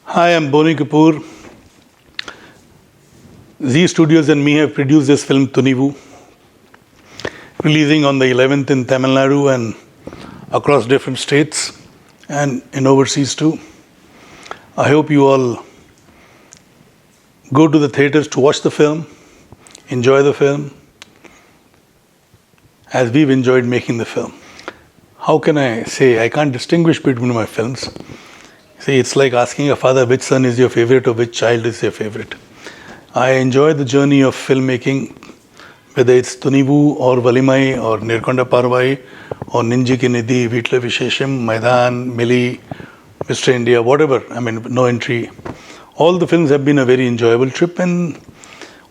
Hi, I'm Boney Kapoor. Z Studios and me have produced this film Thunivu, releasing on the 11th in Tamil Nadu and across different states and in overseas too. I hope you all go to the theatres to watch the film, enjoy the film, as we've enjoyed making the film. How can I say? I can't distinguish between my films. See, it's like asking a father which son is your favorite or which child is your favorite. I enjoy the journey of filmmaking, whether it's Thunivu or Valimai or Nirkonda Parvai or Ninji Ki Nidhi, Vitla Vishesham, Maidan, Mili, Mr. India, whatever. No entry. All the films have been a very enjoyable trip, and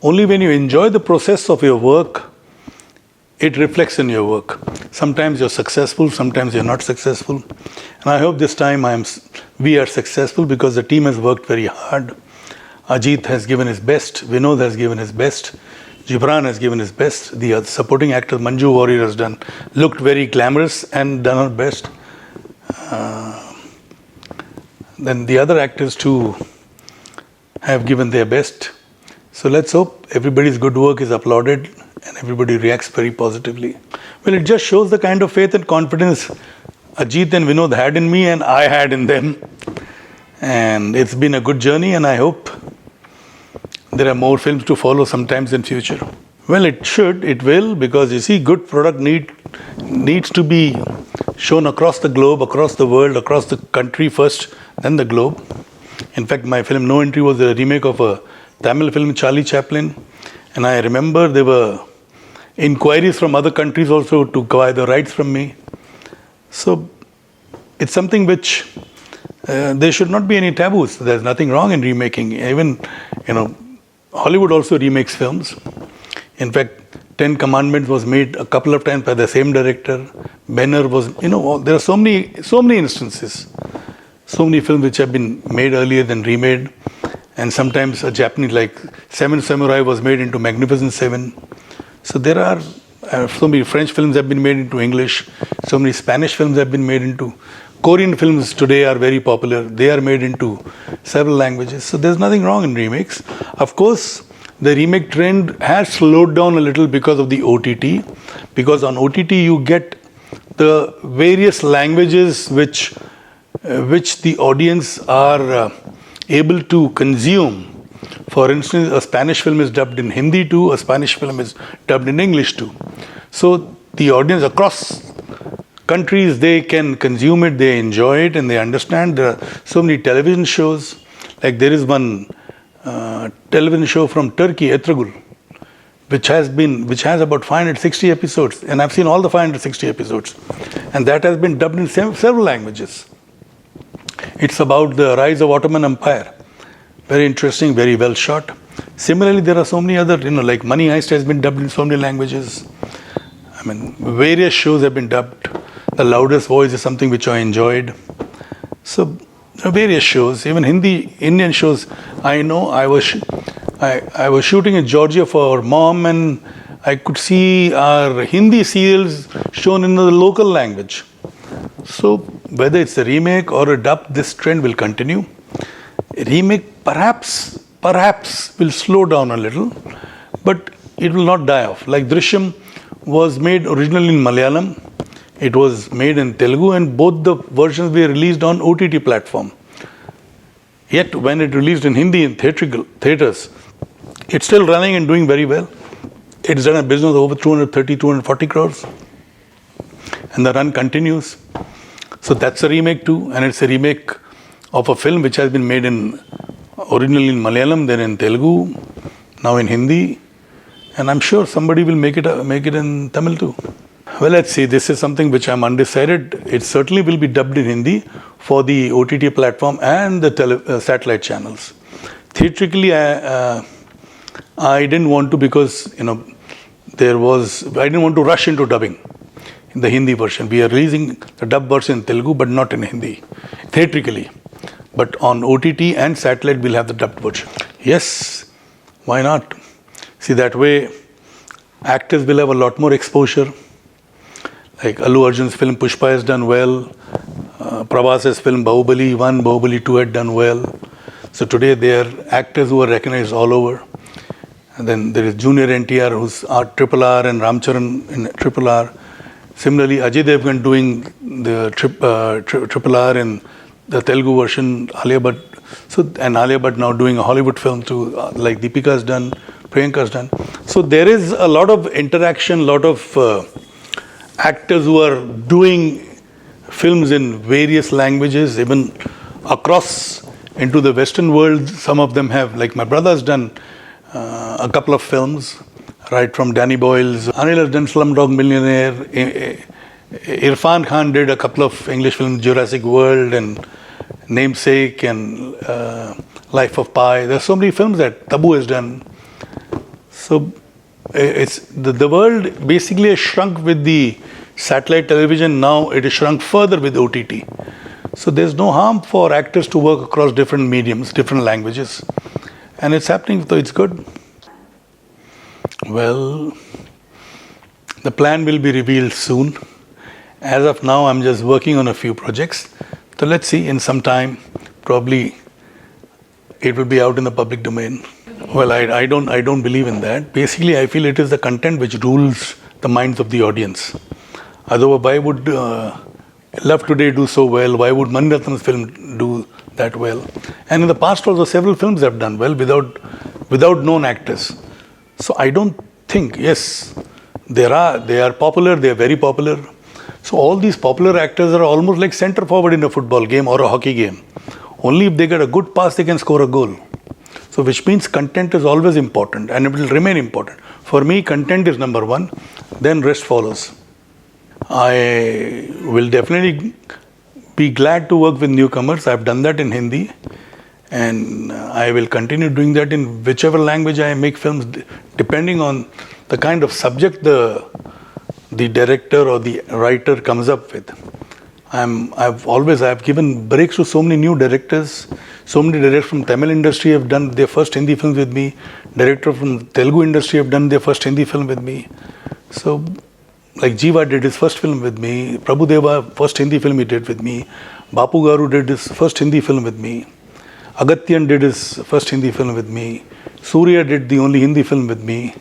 only when you enjoy the process of your work, it reflects in your work. Sometimes you're successful, sometimes you're not successful. And I hope this time we are successful because the team has worked very hard. Ajith has given his best, Vinod has given his best, Gibran has given his best. The supporting actor Manju Warrior has looked very glamorous and done her best. Then the other actors too have given their best. So let's hope everybody's good work is applauded and everybody reacts very positively. Well, it just shows the kind of faith and confidence Ajith and Vinod had in me and I had in them. And it's been a good journey, and I hope there are more films to follow sometimes in future. Well, it will, because you see, good product needs to be shown across the globe, across the world, across the country first, then the globe. In fact, my film No Entry was a remake of a Tamil film, Charlie Chaplin. And I remember there were inquiries from other countries also to acquire the rights from me. So it's something which there should not be any taboos. There's nothing wrong in remaking. Even, Hollywood also remakes films. In fact, Ten Commandments was made a couple of times by the same director. Banner was, there are so many instances. So many films which have been made earlier than remade. And sometimes a Japanese, like Seven Samurai was made into Magnificent Seven. So there are so many French films have been made into English. So many Spanish films have been made into Korean films today are very popular. They are made into several languages. So there's nothing wrong in remakes. Of course, the remake trend has slowed down a little because of the OTT. Because on OTT you get the various languages which the audience are able to consume. For instance, a Spanish film is dubbed in Hindi too, a Spanish film is dubbed in English too. So the audience across countries, they can consume it, they enjoy it, and they understand. There are so many television shows. Like there is one television show from Turkey, Etragul, which has about 560 episodes, and I've seen all the 560 episodes, and that has been dubbed in several languages. It's about the rise of Ottoman Empire. Very interesting, very well shot. Similarly, there are so many other, like Money Heist has been dubbed in so many languages. Various shows have been dubbed. The Loudest Voice is something which I enjoyed. So, various shows, even Indian shows. I know I was shooting in Georgia for Mom, and I could see our Hindi serials shown in the local language. So, whether it's a remake or a dub, this trend will continue. A remake perhaps will slow down a little, but it will not die off. Like Drishyam was made originally in Malayalam. It was made in Telugu, and both the versions were released on OTT platform. Yet when it released in Hindi in theatres, it's still running and doing very well. It's done a business of over 240 crores. And the run continues. So that's a remake too, and it's a remake of a film which has been made originally in Malayalam, then in Telugu, now in Hindi. And I'm sure somebody will make it in Tamil too. Well, let's see. This is something which I'm undecided. It certainly will be dubbed in Hindi for the OTT platform and the satellite channels. Theatrically, I didn't want to, because I didn't want to rush into dubbing in the Hindi version. We are releasing the dub version in Telugu, but not in Hindi, theatrically. But on OTT and satellite, we'll have the dubbed version. Yes, why not? See, that way, actors will have a lot more exposure. Like Allu Arjun's film Pushpa has done well. Pravas's film Bahubali 1, Bahubali 2 had done well. So today they are actors who are recognized all over. And then there is Junior NTR who's Triple R and Ramcharan in Triple R. Similarly, Ajith Devgan doing the Triple R in the Telugu version, Alia Bhatt. So, and Alia Bhatt now doing a Hollywood film too, like Deepika's done, Priyanka's done. So there is a lot of interaction, a lot of actors who are doing films in various languages, even across into the Western world. Some of them have, like my brother's done a couple of films, right from Danny Boyle's. Anil has done Slumdog Millionaire. Irfan Khan did a couple of English films, Jurassic World and Namesake and Life of Pi. There are so many films that Tabu has done. So it's the world basically has shrunk with the satellite television. Now it is shrunk further with OTT. So there's no harm for actors to work across different mediums, different languages. And it's happening, so it's good. Well, the plan will be revealed soon. As of now, I'm just working on a few projects. So let's see, in some time, probably it will be out in the public domain. Well, I don't believe in that. Basically, I feel it is the content which rules the minds of the audience. Otherwise, why would Love Today do so well? Why would Mani Ratnam's film do that well? And in the past also, several films have done well without known actors. So I don't think, yes, they are popular, they are very popular. So all these popular actors are almost like centre forward in a football game or a hockey game. Only if they get a good pass, they can score a goal. So which means content is always important and it will remain important. For me, content is number one, then rest follows. I will definitely be glad to work with newcomers. I've done that in Hindi and I will continue doing that in whichever language I make films, depending on the kind of subject the director or the writer comes up with. I've given breaks to so many new directors. So many directors from Tamil industry have done their first Hindi films with me. Directors from Telugu industry have done their first Hindi film with me. So, like Jiva did his first film with me. Prabhu Deva, first Hindi film he did with me. Bapu Garu did his first Hindi film with me. Agatyan did his first Hindi film with me. Surya did the only Hindi film with me.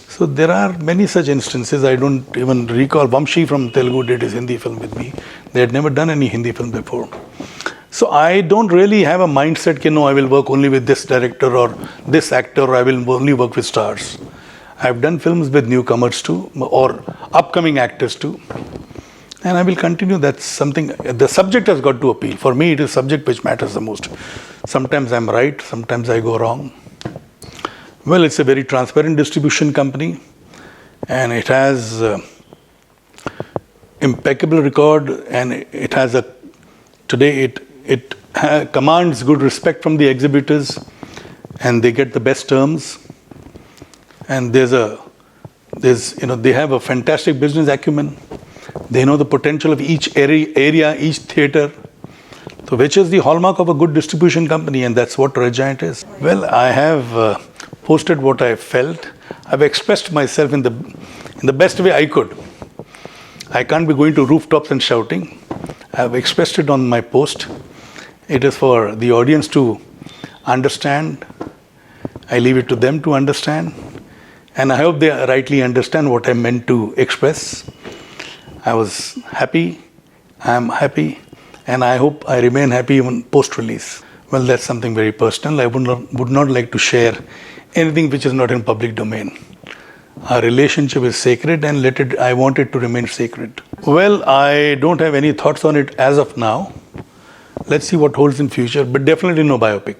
So there are many such instances. I don't even recall. Vamshi from Telugu did his Hindi film with me. They had never done any Hindi film before. So I don't really have a mindset that no, I will work only with this director or this actor, or I will only work with stars. I've done films with newcomers too, or upcoming actors too. And I will continue. That's something, the subject has got to appeal. For me, it is subject which matters the most. Sometimes I'm right, sometimes I go wrong. Well, it's a very transparent distribution company and it has impeccable record, and it has today it commands good respect from the exhibitors and they get the best terms. And they have a fantastic business acumen. They know the potential of each area, each theatre. So which is the hallmark of a good distribution company, and that's what Red Giant is. Well, I have posted what I felt. I've expressed myself in the best way I could. I can't be going to rooftops and shouting. I've expressed it on my post. It is for the audience to understand. I leave it to them to understand. And I hope they rightly understand what I meant to express. I was happy, I am happy, and I hope I remain happy even post-release. Well, that's something very personal. I would not like to share anything which is not in public domain. Our relationship is sacred and I want it to remain sacred. Well, I don't have any thoughts on it as of now. Let's see what holds in future, but definitely no biopic.